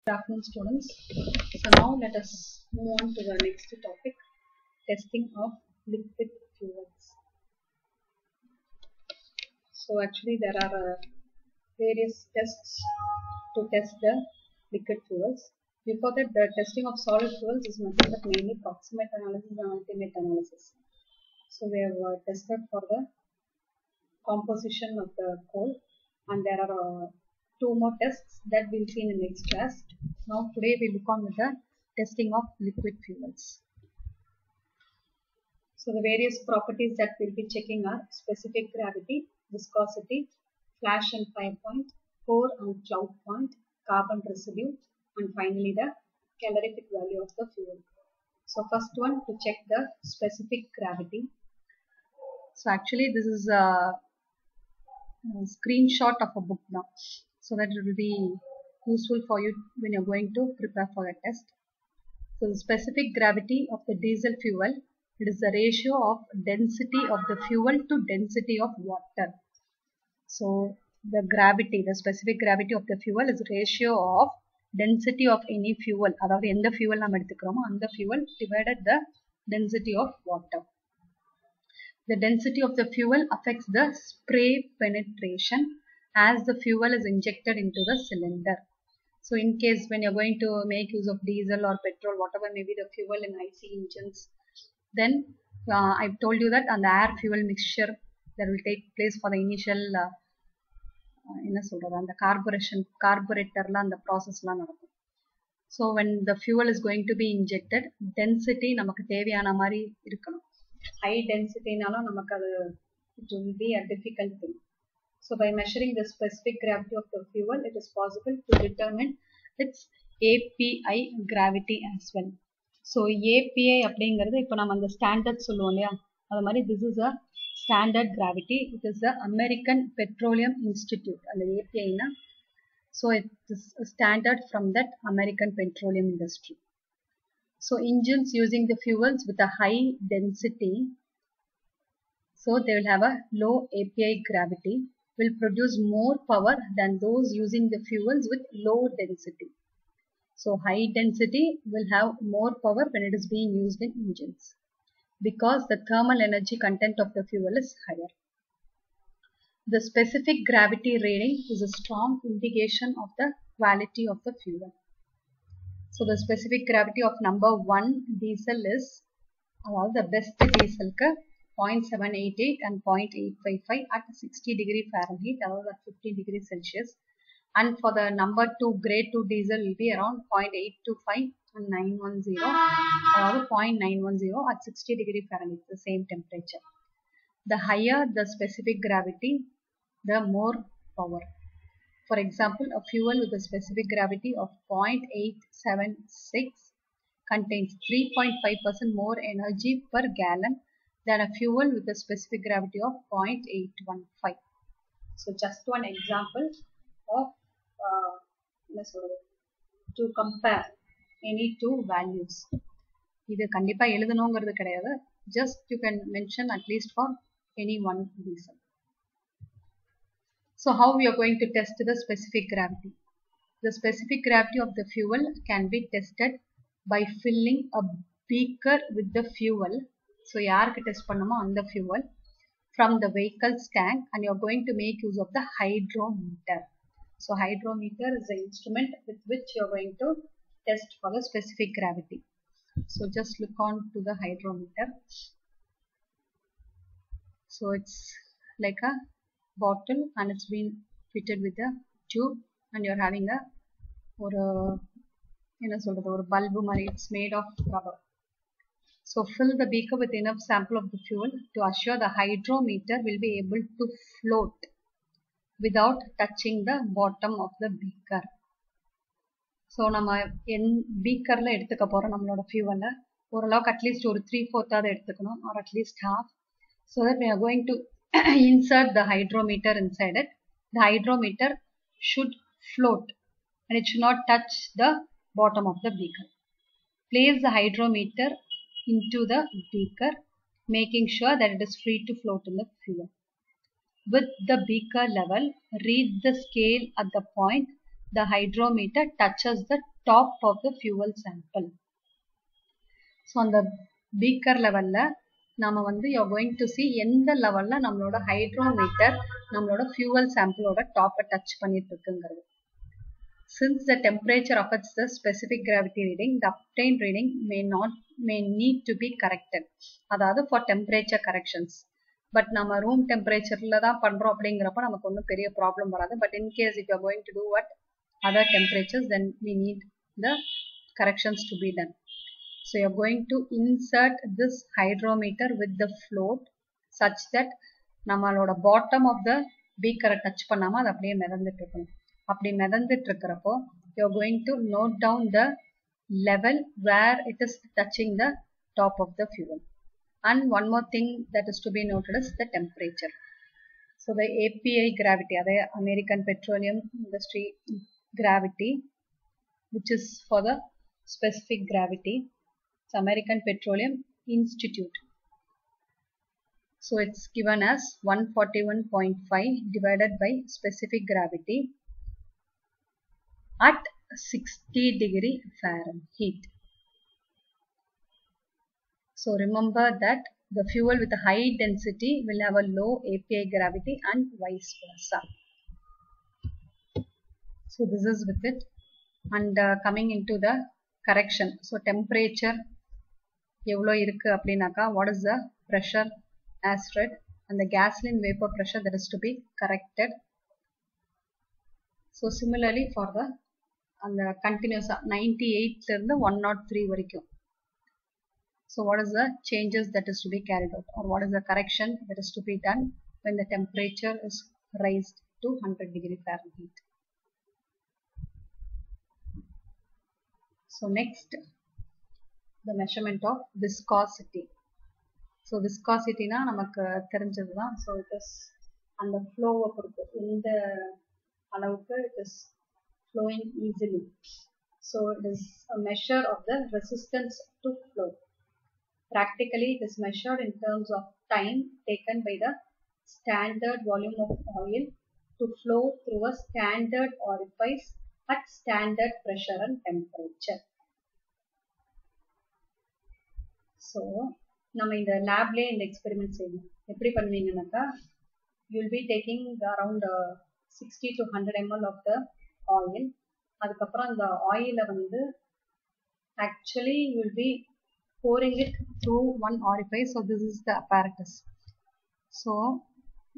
Good afternoon, students. So now let us move on to the next topic, testing of liquid fuels. So actually there are various tests to test the liquid fuels. Before that, the testing of solid fuels is nothing but mainly proximate analysis and ultimate analysis. So we have tested for the composition of the coal, and there are two more tests that we'll see in the next class. Now today we look on with the testing of liquid fuels. So the various properties that we'll be checking are specific gravity, viscosity, flash and fire point, core and cloud point, carbon residue, and finally the calorific value of the fuel. So first one, to check the specific gravity. So actually this is a screenshot of a book now, so that it will be useful for you when you're going to prepare for a test. So the specific gravity of the diesel fuel, it is the ratio of density of the fuel to density of water. So the gravity, the specific gravity of the fuel is ratio of density of any fuel, அதாவது எந்த fuel நாம் எடுத்துக்கிறோமோ அந்த fuel divided the density of water. The density of the fuel affects the spray penetration as the fuel is injected into the cylinder. So in case when you're going to make use of diesel or petrol, whatever may be the fuel in IC engines, then I've told you that on the air fuel mixture that will take place for the initial and the carburetor and the process la nadakkum. So when the fuel is going to be injected, density namakku theviyana mari irukkanum. High density nalo namakku adu it will be a difficult thing. So by measuring the specific gravity of the fuel, it is possible to determine its API gravity as well. So API அப்படிங்கிறது இப்போ நம்ம அந்த standard சொல்லுவோம் இல்லையா, அது மாதிரி this is a standard gravity. It is the American Petroleum Institute, அந்த API னா, so it is a standard from that American petroleum industry. So engines using the fuels with a high density, so they will have a low API gravity, will produce more power than those using the fuels with low density. So high density will have more power when it is being used in engines, because the thermal energy content of the fuel is higher. The specific gravity reading is a strong indication of the quality of the fuel. So the specific gravity of number 1 diesel is the best diesel 0.788 and 0.855 at 60 degree Fahrenheit, at 50 degree Celsius. And for the number 2 grade 2 diesel will be around 0.825 and 910, or 0.910 at 60 degree Fahrenheit, the same temperature. The higher the specific gravity, the more power. For example, a fuel with a specific gravity of 0.876 contains 3.5% more energy per gallon than a fuel with a specific gravity of 0.815. So just one example of to compare any two values. இது கண்டிப்பா எழுதணும்ங்கிறது கிடையாது, just you can mention at least for any one diesel. So how we are going to test the specific gravity? The specific gravity of the fuel can be tested by filling a beaker with the fuel. So யாருக்கு test பண்ணுமோ அந்த fuel from the vehicle's tank, and you are going to make use of the hydrometer. So hydrometer is the instrument with which you are going to test for the specific gravity. So just look on to the hydrometer. So it's like a bottle and it's been fitted with a tube, and you're having a bulb mari, it's made of rubber. So fill the beaker with enough sample of the fuel to assure the hydrometer will be able to float without touching the bottom of the beaker. So நம்ம beakerல எடுத்துக்க போறோம் நம்மளோட fuel ஓரளவுக்கு at least ஒரு 3/4 எடுத்துக்கணும், or at least half, so that we are going to insert the hydrometer inside it. The hydrometer should float and it should not touch the bottom of the beaker. Place the hydrometer into the beaker, making sure that it is free to float in the fuel. With the beaker level, read the scale at the point the hydrometer touches the top of the fuel sample. So on the beaker level la நாம வந்து you are going to see எந்த லெவல்ல நம்மளோட hydrometer நம்மளோட fuel sample ஓட டாப்பை touch பண்ணிட்டு இருக்குங்கிறது. Since the temperature affects the specific gravity reading, the obtained reading may need to be corrected. அதாவது for temperature corrections. But நம்ம room temperatureல தான் பண்றோம் அப்படிங்கிறப்ப நமக்கு ஒன்றும் பெரிய ப்ராப்ளம் வராது. But in case if you are going to do at other temperatures, then we need the corrections to be done. So you are going to insert this hydrometer with the float such that நம்மளோட bottom of the beaker touch பண்ணாம அது அப்படியே மிதந்துட்டு இருக்கணும். அப்படி மிதந்துட்டு இருக்கிறப்போ you are going to note down the level where it is touching the top of the fuel. And one more thing that is to be noted is the temperature. So the API gravity, that is American Petroleum Industry gravity, which is for the specific gravity. It's American Petroleum Institute. So it's given as 141.5 divided by specific gravity at 60 degree Fahrenheit. So remember that the fuel with a high density will have a low API gravity and vice versa. So this is with it. And coming into the correction. So temperature எவ்வளோ இருக்கு அப்படின்னாக்கா what is the pressure as read and the gasoline vapor pressure that is to be corrected. So similarly for the அந்த continuous 98 இருந்து 103 வரைக்கும். So what is the changes that is to be carried out, or what is the correction that is to be done when the temperature is raised to 100 degree Fahrenheit. So next, the measurement of viscosity. So viscosity na நமக்கு தெரிஞ்சதுதான். So it is அந்த flow பொறுத்து இந்த அளவுக்கு it is flowing easily. So it is a measure of the resistance to flow. Practically it is measured in terms of time taken by the standard volume of oil to flow through a standard orifice at standard pressure and temperature. So நம்ம இந்த லேப்ல இந்த experiment செய்யணும். எப்படி பண்ணுவீங்கன்னாக்கா you will be taking around 60 to 100 ml of the oil. அதுக்கப்புறம் அந்த ஆயிலை வந்து actually you will be pouring it through one orifice. So this is the apparatus. So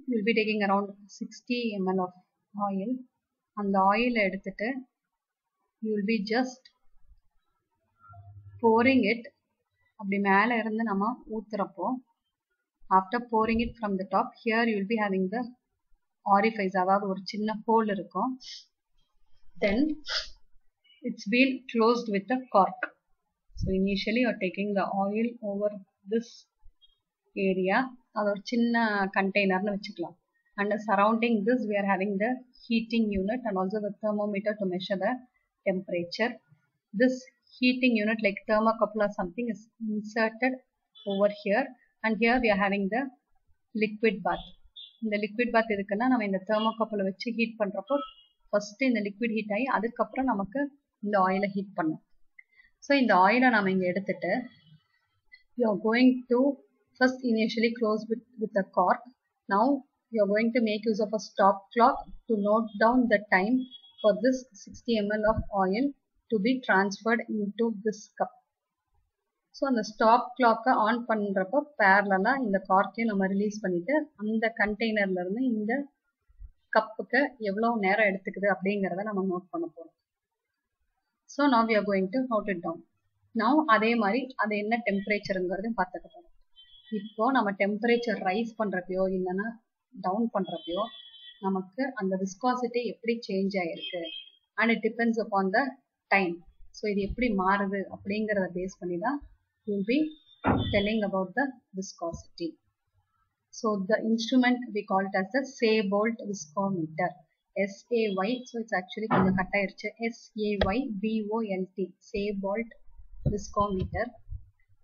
you will be taking around 60 ml of oil. அந்த ஆயிலை எடுத்துட்டு you will be just pouring it அப்படி மேலே இருந்து நம்ம ஊத்துறப்போ after pouring it from the top, here you will be having the orifice, அதாவது ஒரு சின்ன hole இருக்கும். Then it's been closed with a cork. So initially you are taking the oil over this area, அது ஒரு சின்ன கண்டெய்னர்னு வச்சுக்கலாம். And surrounding this we are having the heating unit and also the thermometer to measure the temperature. This heating unit like thermocouple or something is inserted over here, and here we are having the liquid bath. இந்த liquid bath எதுக்குன்னா நம்ம இந்த thermocouple வச்சு heat பண்றப்போ first இந்த liquid heat ஆகி அதுக்கப்புறம் நமக்கு இந்த ஆயிலை ஹீட் பண்ணும். ஸோ இந்த ஆயிலை நம்ம இங்கே எடுத்துட்டு you are going to first initially close with the cork. Now you are going to make use of a stop clock to note down the time for this 60 ml of oil to be transferred into this cup. So அந்த stop கிளாக்கை on பண்ணுறப்போ பேரலா இந்த கார்க்கையும் நம்ம release பண்ணிட்டு அந்த கண்டெய்னர்ல இருந்து இந்த கப்புக்கு எவ்வளோ நேரம் எடுத்துக்குது அப்படிங்கிறத நம்ம நோட் பண்ண போறோம். So now we are going to note it down. now அதே மாதிரி அது என்ன டெம்பரேச்சருங்கிறதையும் பார்த்துக்க போறோம். இப்போ நம்ம டெம்பரேச்சர் ரைஸ் பண்றப்பயோ இல்லைன்னா டவுன் பண்றப்பயோ நமக்கு அந்த விஸ்காசிட்டி எப்படி சேஞ்ச் ஆயிருக்கு and it depends upon the time. So இது எப்படி மாறுது அப்படிங்கிறத பேஸ் பண்ணி தான் we will be telling about the viscosity. So the instrument we call it as the Seybold viscometer. SAY, so it's actually கொஞ்சம் cut ஆயிருச்சு. SAYBOLT, Seybold viscometer.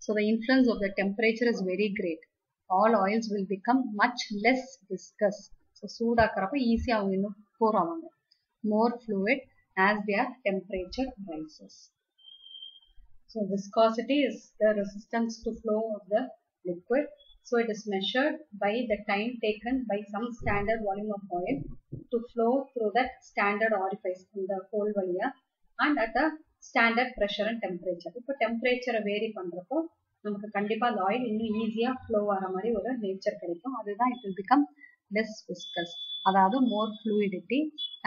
So the influence of the temperature is very great. All oils will become much less viscous. So சூடாக்குறப்ப ஈஸியா அவங்க இன்னும் pour ஆவாங்க. More fluid as their temperature rises. So viscosity is the resistance to flow of the liquid. So it is measured by the time taken by some standard volume of oil to flow through that standard orifice in the hole valiya and at a standard pressure and temperature. இப்போ temperature vary பண்றப்போ நமக்கு கண்டிப்பா அந்த oil இன்னும் ஈஸியா flow ஆகிற மாதிரி ஒரு நேச்சர் கிடைக்கும். அதுதான் it will become less viscous, அதாவது more fluidity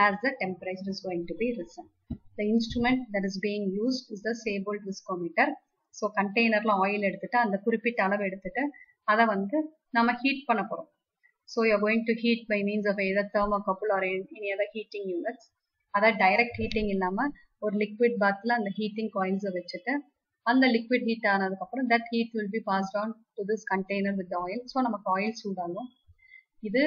as the temperature is going to be risen. The instrument that is being used is the Seybold viscometer. So containerல oil எடுத்துட்டு அந்த குறிப்பிட்ட அளவு எடுத்துட்டு அதை வந்து நம்ம ஹீட் பண்ண போறோம். So you are going to heat by means of either thermocouple or any other heating units. அதாவது டைரக்ட் ஹீட்டிங் இல்லாம ஒரு லிக்விட் பாத்ல அந்த ஹீட்டிங் காயில்ஸை வச்சுட்டு அந்த லிக்விட் ஹீட் ஆனதுக்கு அப்புறம் that heat will be passed on to this container with the oil. So நமக்கு oil சூடாகும். இது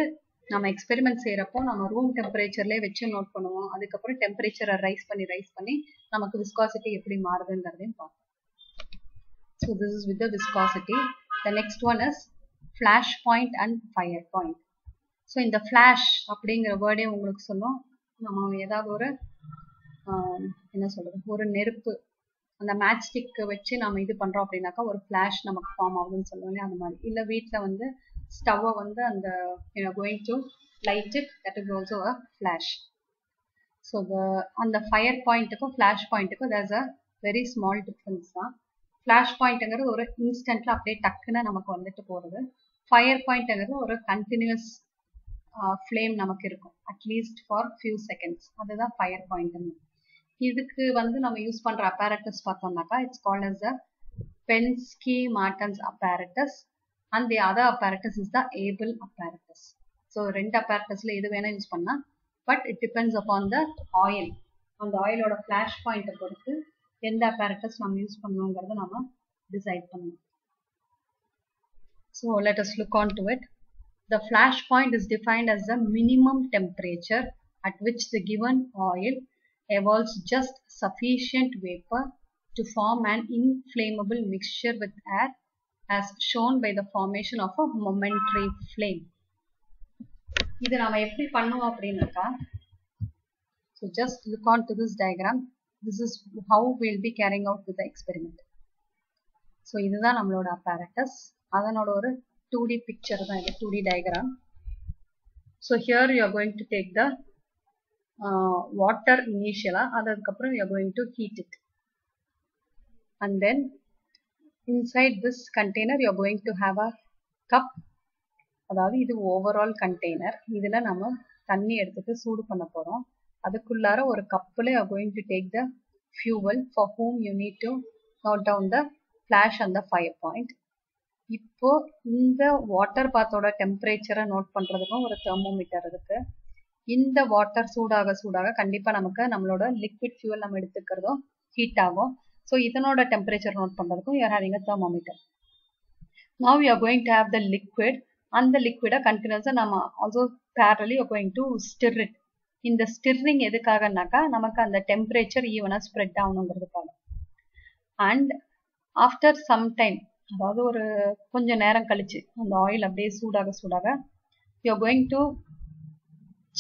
நம்ம எக்ஸ்பெரிமெண்ட் செய்யறப்போ நம்ம ரூம் டெம்பரேச்சர்லேயே வச்சு நோட் பண்ணுவோம். அதுக்கப்புறம் டெம்பரேச்சரை ரைஸ் பண்ணி நமக்கு விஸ்காசிட்டி எப்படி மாறுதுங்கிறதையும் பார்ப்போம். So this is with the viscosity. The next one is flash point and fire point. So இந்த ஃபிளாஷ் அப்படிங்கிற வேர்டே உங்களுக்கு சொல்லும். நம்ம ஏதாவது ஒரு என்ன சொல்றது, ஒரு நெருப்பு அந்த மேட்ச் ஸ்டிக்கை வச்சு நம்ம இது பண்றோம் அப்படின்னாக்கா ஒரு ஃபிளாஷ் நமக்கு ஃபார்ம் ஆகுதுன்னு சொல்லுவோம். அந்த மாதிரி இல்லை வீட்டில் வந்து ஸ்டவ்வை வந்து அந்த going to light it, that is also a flash. So அந்த ஃபயர் பாயிண்ட்டுக்கும் ஃபிளாஷ் பாயிண்ட்டுக்கும் there's a very small difference தான். ஃபிளாஷ் பாயிண்ட்ங்கிறது ஒரு இன்ஸ்டன்ட்ல அப்படியே டக்குன்னு நமக்கு வந்துட்டு போறது. ஃபயர் பாயிண்ட்ங்கிறது ஒரு கண்டினியூஸ் ஃப்ளேம் நமக்கு இருக்கும் அட்லீஸ்ட் ஃபார் ஃபியூ செகண்ட்ஸ். அதுதான் ஃபயர் பாயிண்ட். இதுக்கு வந்து நம்ம யூஸ் பண்ற அப்பேரட்டஸ் பார்த்தோம்னாக்கா it's called as the Penske-Martens apparatus and the other apparatus is the Able apparatus. So ரெண்டு apparatusல எது வேணா யூஸ் பண்ணா, but it depends upon the oil. அந்த ஆயிலோட ஃபிளாஷ் பாயிண்ட்டை பொறுத்து எந்த apparatus நம்ம யூஸ் பண்ணுவோங்கிறத நம்ம டிசைட் பண்ணணும். So let us look on to it. The flash point is defined as the minimum temperature at which the given oil evolves just sufficient vapor to form an inflammable mixture with air as shown by the formation of a momentary flame. இது நாம எப்படி பண்ணுவோம் அப்படின்னாக்கா, so just look on to this diagram. This is how we will be carrying out with the experiment. So இதுதான் நம்மளோட apparatus. அதனோட ஒரு 2D picture தான் இது, 2D diagram. So here you are going to take the water initially, அதுக்கப்புறம் you are going to heat it, and then inside this container you are going to have a cup. அதாவது இது overall container. இதில் நம்ம தண்ணி எடுத்துட்டு சூடு பண்ண போகிறோம். அதுக்குள்ளார ஒரு கப்பில் you are going to take the fuel for whom you need to note down the flash and the fire point. இப்போ இந்த வாட்டர் பாத்தோட டெம்பரேச்சரை நோட் பண்ணுறதுக்கும் ஒரு தெர்மோமீட்டர் இருக்கு. இந்த வாட்டர் சூடாக கண்டிப்பாக நமக்கு நம்மளோட லிக்விட் ஃபியூவல் நம்ம எடுத்துக்கிறதும் ஹீட் ஆகும். ஸோ இதனோட டெம்பரேச்சர் நோட் பண்ணுறதுக்கும் you are having a thermometer. Now you are going to have the liquid. அந்த லிக்விடை கண்டினியூஸாக நம்ம also parallelly you are going to stir it. இந்த ஸ்டிர்ரிங் எதுக்காகனாக்கா நமக்கு அந்த டெம்பரேச்சர் ஈவனாக ஸ்ப்ரெட் ஆகணுங்கிறதுக்காக. அண்ட் ஆஃப்டர் சம் டைம், அதாவது ஒரு கொஞ்சம் நேரம் கழிச்சு அந்த ஆயில் அப்படியே சூடாக you are going to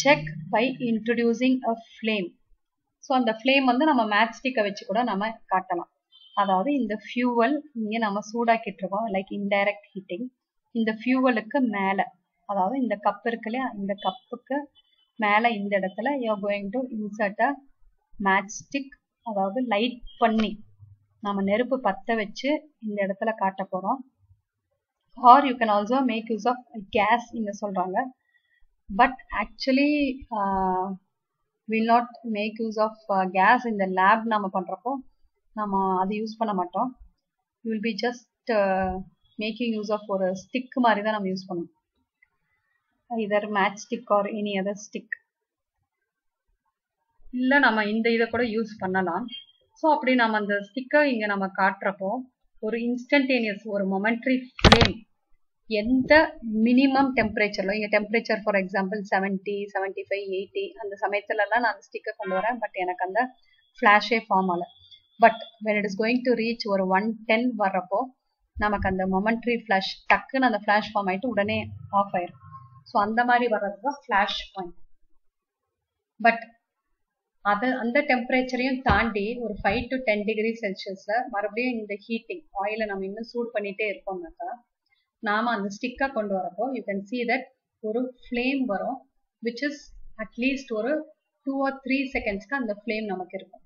check by introducing a flame. So அந்த ஃப்ளேம் வந்து நம்ம மேட்ச் ஸ்டிக்கை வச்சு கூட நம்ம காட்டலாம். அதாவது இந்த ஃபியூவல் இங்கே நம்ம சூடாக்கிட்டு இருக்கோம், லைக் இன்டைரக்ட் ஹீட்டிங். இந்த ஃபியூவலுக்கு மேலே, அதாவது இந்த கப் இருக்கு இல்லையா, இந்த கப்புக்கு மேலே இந்த இடத்துல you are going to insert a match stick. அதாவது லைட் பண்ணி நம்ம நெருப்பு பற்ற வச்சு இந்த இடத்துல காட்ட போகிறோம். Or you can also make use of gas இங்கே சொல்கிறாங்க. But actually will not make use of gas. இந்த லேப் நம்ம பண்ணுறப்போ நம்ம அது யூஸ் பண்ண மாட்டோம். You will be just making use of ஒரு ஸ்டிக் மாதிரி தான் நம்ம யூஸ் பண்ணுவோம். Either match stick or any other stick. இல்லை நம்ம இந்த இதை கூட யூஸ் பண்ணலாம். ஸோ அப்படி நம்ம அந்த ஸ்டிக்கை இங்கே நம்ம காட்டுறப்போ ஒரு இன்ஸ்டன்டேனியஸ் ஒரு மொமெண்ட்ரி ஃப்ளேம் எந்த மினிமம் டெம்பரேச்சரில், இங்கே டெம்பரேச்சர் ஃபார் எக்ஸாம்பிள் 70, 75, 80 அந்த சமயத்துலலாம் நான் அந்த ஸ்டிக்கை கொண்டு வரேன். பட் எனக்கு அந்த ஃப்ளாஷே ஃபார்ம் ஆகலை. But when it is going to reach ஒரு 110 வர்றப்போ நமக்கு அந்த மொமெண்ட்ரி ஃப்ளாஷ் டக்குன்னு அந்த ஃப்ளாஷ் ஃபார்ம் ஆகிட்டு உடனே ஆஃப் ஆயிடும். ஸோ அந்த மாதிரி வர்றது தான் ஃப்ளாஷ் பாயிண்ட். பட் அந்த டெம்பரேச்சரையும் தாண்டி ஒரு 5 to 10 டிகிரி செல்சியஸ்ல மறுபடியும் இந்த ஹீட்டிங் ஆயிலை நம்ம இன்னும் சூடு பண்ணிட்டே இருக்கோம்னாக்கா நாம அந்த ஸ்டிக்கை கொண்டு வரப்போ யூ கேன் see that ஒரு ஃப்ளேம் வரும் which is அட்லீஸ்ட் ஒரு 2 or 3 செகண்ட்ஸ்க்கு அந்த ஃப்ளேம் நமக்கு இருக்கும்.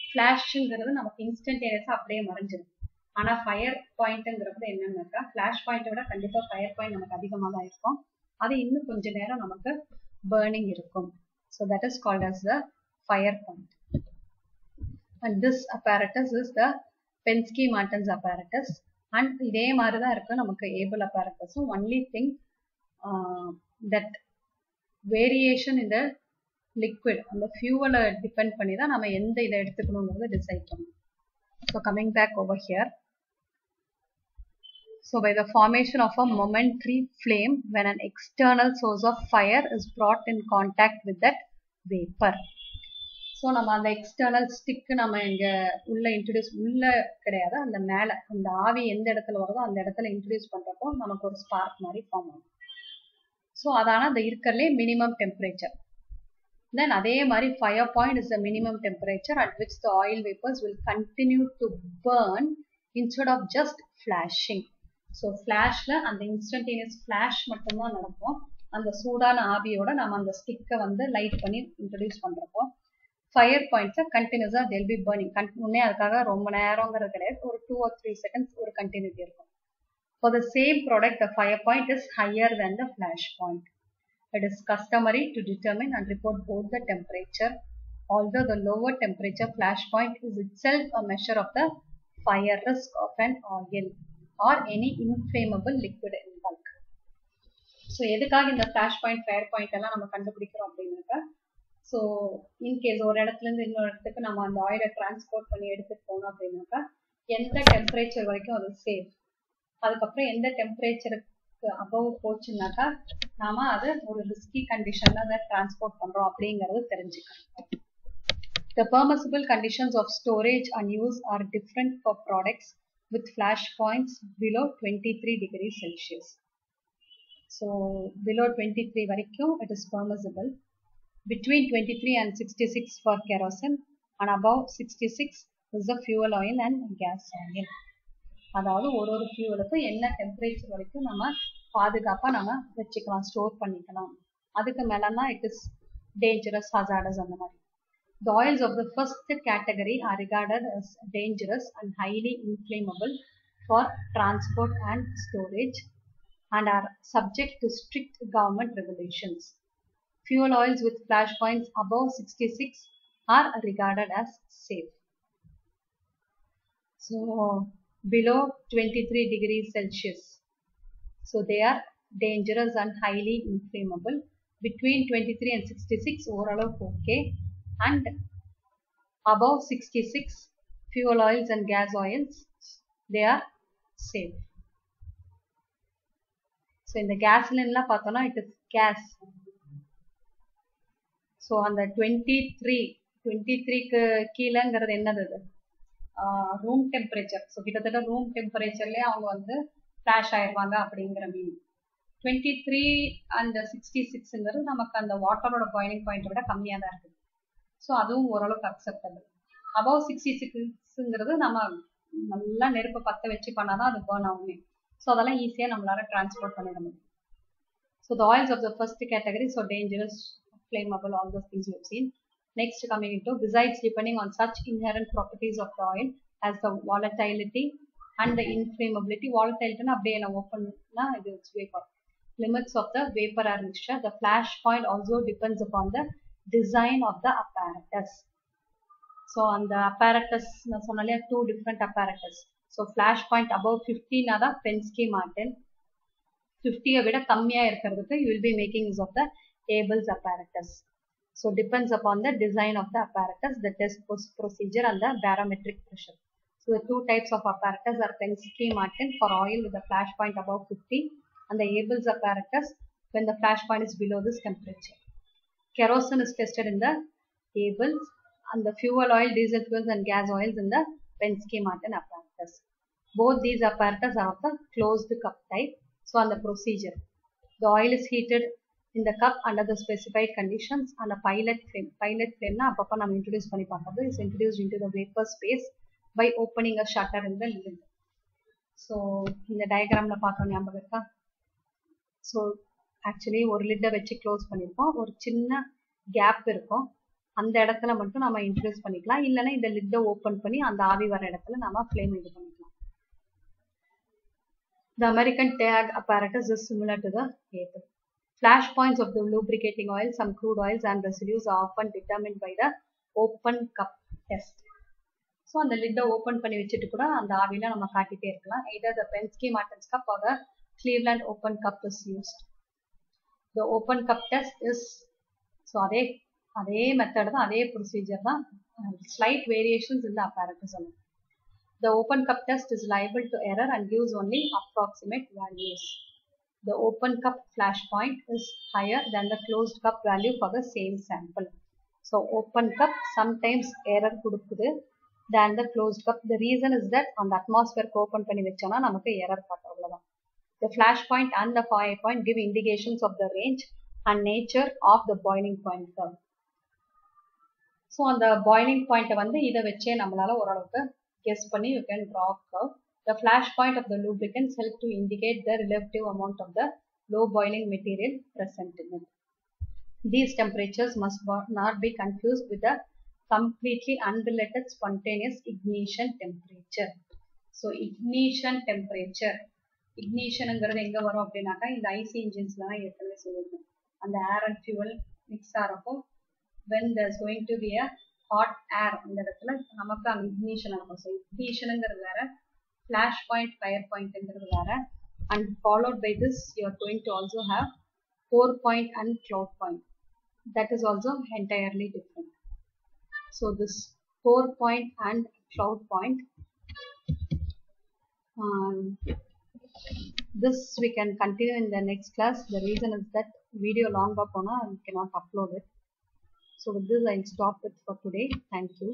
ஃபிளாஷ்ங்கிறது நமக்கு இன்ஸ்டன்டேனியஸா அப்படியே மறைஞ்சிடும். ஆனா ஃபயர் பாயிண்ட்ங்கிறது என்னன்னாக்கா ஃபிளாஷ் பாயிண்டை விட கண்டிப்பா ஃபயர் பாயிண்ட் நமக்கு அதிகமாக தான் இருக்கும். அது இன்னும் கொஞ்ச நேரம் நமக்கு burning இருக்கும். So that is called as the fire point. And this apparatus is the Penske-Martin's apparatus. And இதே மாதிரி தான் இருக்கு நமக்கு Able apparatus. Only thing that variation in the liquid அந்த fuel depend பண்ணி தான் நம்ம எந்த இதை எடுத்துக்கணும்ங்கறத டிசைட் பண்ணணும். So coming back over here. So by the formation of a momentary flame when an external source of fire is brought in contact with that vapor. So நம்ம அந்த external stick நம்ம இங்க உள்ள இன்ட்ரோடியூஸ் உள்ள கிடையாது, அந்த மேல அந்த ஆவி எந்த இடத்துல வருதோ அந்த இடத்துல இன்ட்ரோடியூஸ் பண்றப்போ நமக்கு ஒரு ஸ்பார்க் மாதிரி ஃபார்ம் ஆகும். ஸோ அதான அந்த இருக்கிறதுலே மினிமம் டெம்பரேச்சர். தென் அதே மாதிரி fire point is the minimum temperature at which the oil vapours will continue to burn instead of just flashing. So ஃபிளாஷ்ல அந்த இன்ஸ்டன்டேனியஸ் ஃபிளாஷ் மட்டும்தான் நடக்கும். அந்த சூடான ஆவியோட நம்ம அந்த ஸ்டிக்கை வந்து லைட் பண்ணி இன்ட்ரடியூஸ் பண்றப்போ ஃபயர் பாயிண்ட்ஸை கண்டினியூஸா they'll be burning. முன்னே அதுக்காக ரொம்ப நேரங்கிறது கிடையாது, ஒரு 2 or 3 seconds ஒரு கண்டினியூட்டி இருக்கும். For the same product, the fire point is higher than the flash point. It is customary to determine and report both the temperature. Although the lower temperature flash point is itself a measure of the fire risk of an oil or any inflammable liquid in bulk. So எதுக்காக இந்த flash point, fire point எல்லாம் நம்ம கண்டுபிடிக்கிறோம் அப்படின்னாக்கா, so in case ஒரு இடத்துல இருந்து இன்னொரு இடத்துக்கு நம்ம அந்த ஆயிலை டிரான்ஸ்போர்ட் பண்ணி எடுத்துட்டு போனோம் அப்படின்னாக்கா எந்த டெம்பரேச்சர் வரைக்கும் அது சேஃப், அதுக்கப்புறம் எந்த டெம்பரேச்சருக்கு அபவ் போச்சுன்னாக்கா நாம அதை ஒரு ரிஸ்கி கண்டிஷன்ல அதை டிரான்ஸ்போர்ட் பண்றோம் அப்படிங்கறது தெரிஞ்சுக்கணும். The permissible conditions of storage and use are different for products with flash points below 23 degrees Celsius. So below 23 வரைக்கும் it is permissible. Between 23 and 66 for kerosene and above 66 is the fuel oil and gas oil. அதாவது ஒரு ஃபியூலுக்கு என்ன temperature வரைக்கும் நம்ம பாதுகாப்பா நம்ம வச்சுக்கலாம், store பண்ணிக்கலாம். அதுக்கு மேலனா இட் இஸ் டேஞ்சரஸ், ஹசார்டஸ் அந்த மாதிரி. The oils of the first category are regarded as dangerous and highly inflammable for transport and storage and are subject to strict government regulations. Fuel oils with flash points above 66 are regarded as safe. So below 23 degrees Celsius, so they are dangerous and highly inflammable. Between 23 and 66 overall okay, and above 66 fuel oils and gas oils they are safe. So in the gasoline la pathona it is gas. So அந்த 23க்கு கீழேங்கிறது என்னது, room temperature. So கிட்டத்தட்ட room டெம்பரேச்சர்லேயே அவங்க வந்து flash ஆயிடுவாங்க அப்படிங்கிற meaning. 23 and 66ங்கிறது நமக்கு அந்த வாட்டரோட பாயிலிங் பாயிண்ட்டை விட கம்மியாக தான் இருக்குது. ஸோ அதுவும் ஓரளவுக்கு அக்செப்டபிள். அபவ் 66ங்கிறது நம்ம நல்லா நெருப்பை பற்ற வச்சு பண்ணாதான் அது பர்ன் ஆகுமே. ஸோ அதெல்லாம் ஈஸியாக நம்மளால டிரான்ஸ்போர்ட் பண்ணிட முடியும். So the oils of the first category, so dangerous, flammable, all those things we have seen. Next coming into, besides depending on such inherent properties of the oil as the volatility and the inflammability, volatility na abbe na open na it is vapor, limits of the vapor air mixture, the flash point also depends upon the design of the apparatus. So on the apparatus na sonale two different apparatus. So flash point above 50 na da Penske-Martin, 50 vida kammiya irukradhukku you will be making use of the Abel's apparatus. So depends upon the design of the apparatus, the test procedure and the barometric pressure. So the two types of apparatus are Penske-Martin for oil with a flash point above 50 and the Abel's apparatus when the flash point is below this temperature. Kerosene is tested in the Abel's and the fuel oil, diesel fuels and gas oils in the Penske-Martin apparatus. Both these apparatus are of the closed cup type. So on the procedure, the oil is heated in the cup under the specified conditions and a pilot flame na அப்பப்ப நம்ம introduce பண்ணி பார்க்கிறது is introduced into the vapor space by opening a shutter in the lid. So இந்த டயக்ராம்ல பார்க்க ஞாபகம் இருக்கா? So actually ஒரு லிட்டை வச்சு க்ளோஸ் பண்ணிருக்கோம், ஒரு சின்ன கேப் இருக்கும், அந்த இடத்துல மட்டும் நம்ம இன்ட்ரோடியூஸ் பண்ணிக்கலாம், இல்லைன்னா இந்த லிட்டை ஓப்பன் பண்ணி அந்த ஆவி வர இடத்துல நம்ம ஃப்ளேம் இது பண்ணிக்கலாம். The American tag apparatus is similar to the cable. Flash points of the lubricating oil, some crude oils and residues are often determined by the open cup test. So அந்த லிட்டை open பண்ணி வச்சுட்டு கூட அந்த ஆவியில நம்ம காட்டிட்டே இருக்கலாம். Either the Penske Martin's cup or the Cleveland open cup is used. The open cup test is, so அதே method தான், அதே ப்ரொசீஜர் தான், slight variations in the apparatus. The open cup test is liable to error and gives only approximate values. The open cup flash point is higher than the closed cup value for the same sample. So open cup sometimes error கொடுக்குது than the closed cup. The reason is that on the atmosphere open பண்ணி வச்சோம்னா நமக்கு error காட்டும், அவ்வளவுதான். The flash point and the fire point give indications of the range and nature of the boiling point curve. So அந்த boiling point வந்து இதை வச்சே நம்மளால ஓரளவுக்கு guess பண்ணி you can draw a curve. The flash point of the lubricants help to indicate the relative amount of the low boiling material present in it. These temperatures must not be confused with the completely unrelated spontaneous ignition temperature. So ignition temperature, ignitionங்கிறது எங்க வரும் அப்படின்னாக்கா இந்த IC இன்ஜின்ஸ்லாம் ஏற்கனவே சொல்லியிருக்கோம், அந்த air and fuel mix ஆகிறப்போ when there's going to be a hot air அந்த இடத்துல நமக்கு அங்கே இக்னிஷன் ஆகும். ஸோ இக்னிஷனுங்கிறது வேற, flash point fire pointங்கிறது வேற, and followed by this you are going to also have pour point and cloud point. That is also entirely different. So this pour point and cloud point, this we can continue in the next class. The reason is that video long up on we cannot upload it. So with this I'll stop it for today. Thank you.